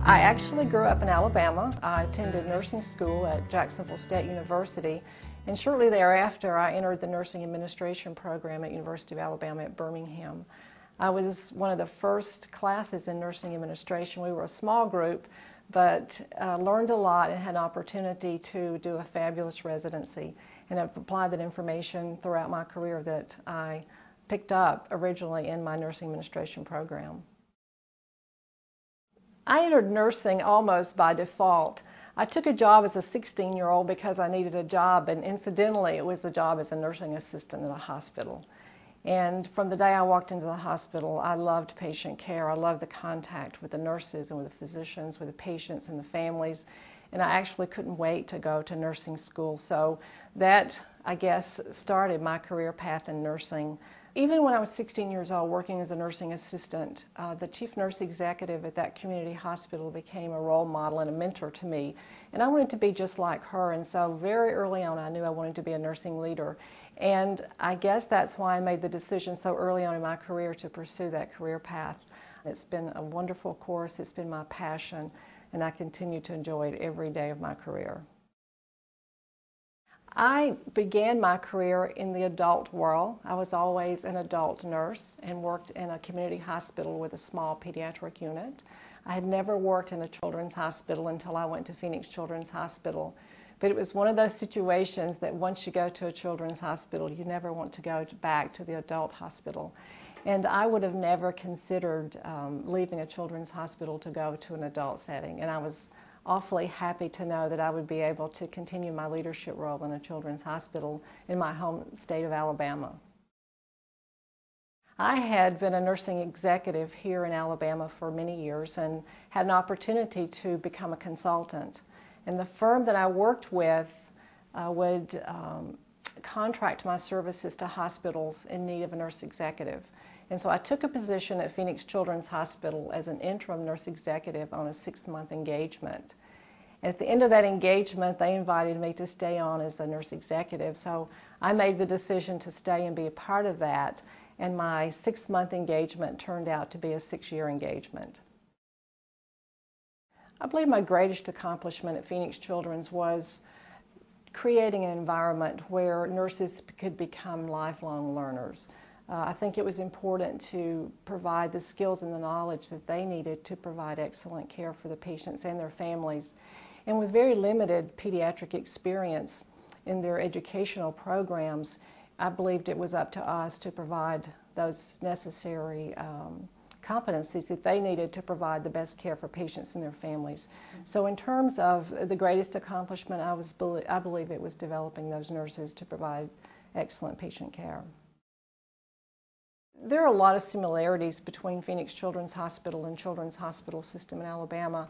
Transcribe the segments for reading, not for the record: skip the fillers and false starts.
I actually grew up in Alabama. I attended nursing school at Jacksonville State University, and shortly thereafter I entered the nursing administration program at University of Alabama at Birmingham. I was one of the first classes in nursing administration. We were a small group, but learned a lot and had an opportunity to do a fabulous residency. And I've applied that information throughout my career that I picked up originally in my nursing administration program. I entered nursing almost by default. I took a job as a 16-year-old because I needed a job, and incidentally it was a job as a nursing assistant at a hospital. And from the day I walked into the hospital, I loved patient care. I loved the contact with the nurses and with the physicians, with the patients and the families, and I actually couldn't wait to go to nursing school. So that, I guess, started my career path in nursing. Even when I was 16 years old working as a nursing assistant, the chief nurse executive at that community hospital became a role model and a mentor to me. And I wanted to be just like her, and so very early on I knew I wanted to be a nursing leader. And I guess that's why I made the decision so early on in my career to pursue that career path. It's been a wonderful course, it's been my passion, and I continue to enjoy it every day of my career. I began my career in the adult world. I was always an adult nurse and worked in a community hospital with a small pediatric unit. I had never worked in a children's hospital until I went to Pheonix Children's Hospital. But it was one of those situations that once you go to a children's hospital, you never want to go back to the adult hospital. And I would have never considered leaving a children's hospital to go to an adult setting. And I was awfully happy to know that I would be able to continue my leadership role in a children's hospital in my home state of Alabama. I had been a nursing executive here in Alabama for many years and had an opportunity to become a consultant. And the firm that I worked with would contract my services to hospitals in need of a nurse executive. And so I took a position at Pheonix Children's Hospital as an interim nurse executive on a 6-month engagement. And at the end of that engagement, they invited me to stay on as a nurse executive. So I made the decision to stay and be a part of that. And my 6-month engagement turned out to be a 6-year engagement. I believe my greatest accomplishment at Pheonix Children's was creating an environment where nurses could become lifelong learners. I think it was important to provide the skills and the knowledge that they needed to provide excellent care for the patients and their families. And with very limited pediatric experience in their educational programs, I believed it was up to us to provide those necessary competencies that they needed to provide the best care for patients and their families. So in terms of the greatest accomplishment, I believe it was developing those nurses to provide excellent patient care. There are a lot of similarities between Pheonix Children's Hospital and Children's Hospital System in Alabama.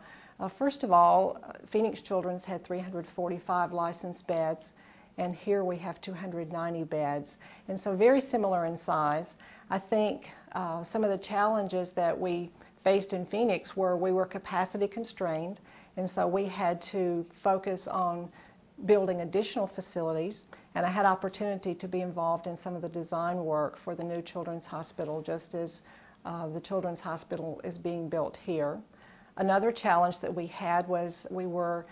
First of all, Pheonix Children's had 345 licensed beds, and here we have 290 beds, and so very similar in size. I think some of the challenges that we faced in Pheonix were we were capacity constrained, and so we had to focus on building additional facilities, and I had opportunity to be involved in some of the design work for the new Children's Hospital, just as the Children's Hospital is being built here. Another challenge that we had was we were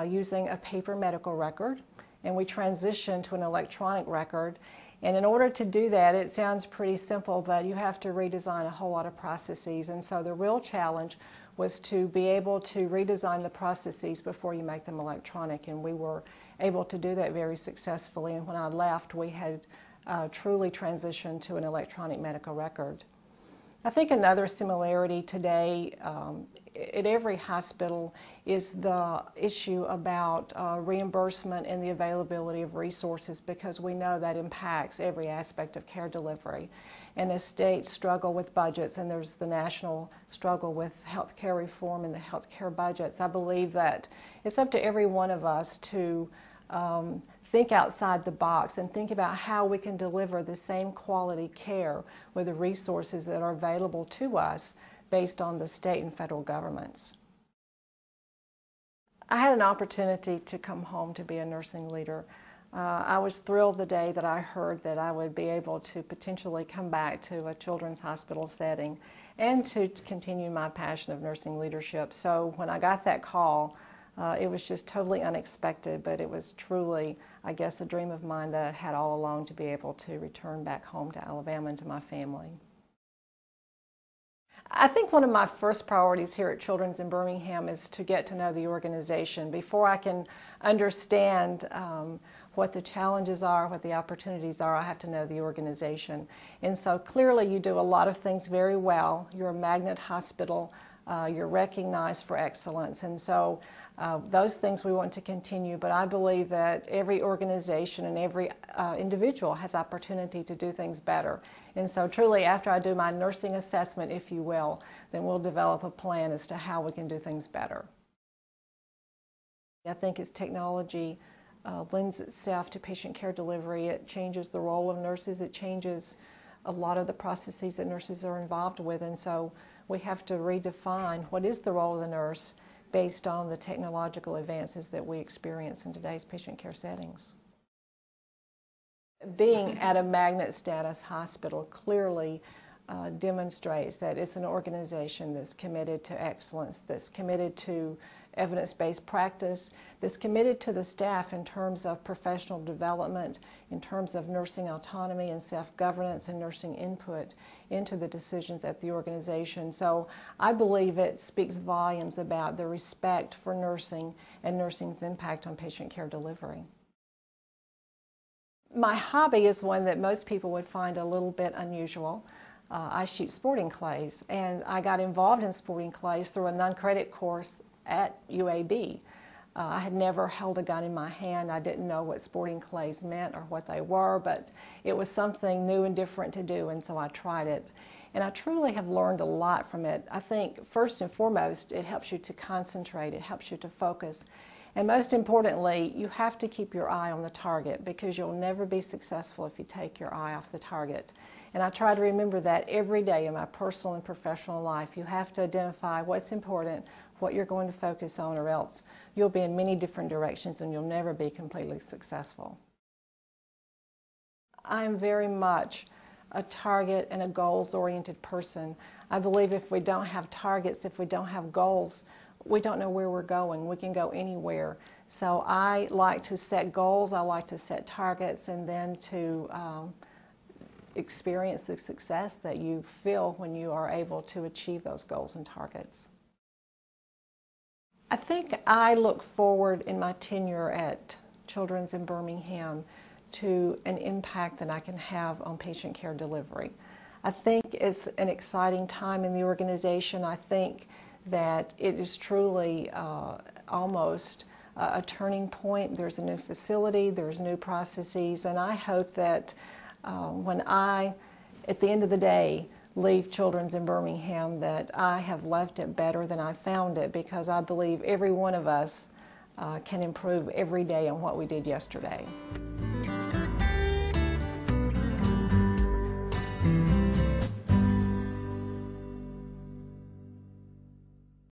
using a paper medical record, and we transitioned to an electronic record. And in order to do that, it sounds pretty simple, but you have to redesign a whole lot of processes. And so the real challenge was to be able to redesign the processes before you make them electronic, and we were able to do that very successfully. And when I left, we had truly transitioned to an electronic medical record. I think another similarity today at every hospital is the issue about reimbursement and the availability of resources, because we know that impacts every aspect of care delivery. And as states struggle with budgets, and there's the national struggle with health care reform and the health care budgets, I believe that it's up to every one of us to think outside the box and think about how we can deliver the same quality care with the resources that are available to us based on the state and federal governments. I had an opportunity to come home to be a nursing leader. I was thrilled the day that I heard that I would be able to potentially come back to a children's hospital setting and to continue my passion of nursing leadership. So when I got that call, it was just totally unexpected, but it was truly, I guess, a dream of mine that I had all along to be able to return back home to Alabama and to my family. I think one of my first priorities here at Children's in Birmingham is to get to know the organization. Before I can understand what the challenges are, what the opportunities are, I have to know the organization. And so clearly you do a lot of things very well. You're a magnet hospital. You're recognized for excellence. And so those things we want to continue, but I believe that every organization and every individual has opportunity to do things better. And so truly after I do my nursing assessment, if you will, then we'll develop a plan as to how we can do things better. I think as technology lends itself to patient care delivery, it changes the role of nurses, it changes a lot of the processes that nurses are involved with, and so we have to redefine what is the role of the nurse based on the technological advances that we experience in today's patient care settings. Being at a magnet status hospital clearly demonstrates that it's an organization that's committed to excellence, that's committed to evidence-based practice, that's committed to the staff in terms of professional development, in terms of nursing autonomy and self-governance and nursing input into the decisions at the organization. So I believe it speaks volumes about the respect for nursing and nursing's impact on patient care delivery. My hobby is one that most people would find a little bit unusual. I shoot sporting clays, and I got involved in sporting clays through a non-credit course at UAB. I had never held a gun in my hand. I didn't know what sporting clays meant or what they were, but it was something new and different to do, and so I tried it. And I truly have learned a lot from it. I think first and foremost, it helps you to concentrate, it helps you to focus. And most importantly, you have to keep your eye on the target, because you'll never be successful if you take your eye off the target. And I try to remember that every day in my personal and professional life. You have to identify what's important, what you're going to focus on, or else you'll be in many different directions and you'll never be completely successful. I am very much a target and a goals-oriented person. I believe if we don't have targets, if we don't have goals, we don't know where we're going. We can go anywhere. So I like to set goals, I like to set targets, and then to experience the success that you feel when you are able to achieve those goals and targets. I think I look forward in my tenure at Children's in Birmingham to an impact that I can have on patient care delivery. I think it's an exciting time in the organization. I think that it is truly almost a turning point. There's a new facility, there's new processes, and I hope that when I, at the end of the day, leave Children's in Birmingham, that I have left it better than I found it, because I believe every one of us can improve every day on what we did yesterday.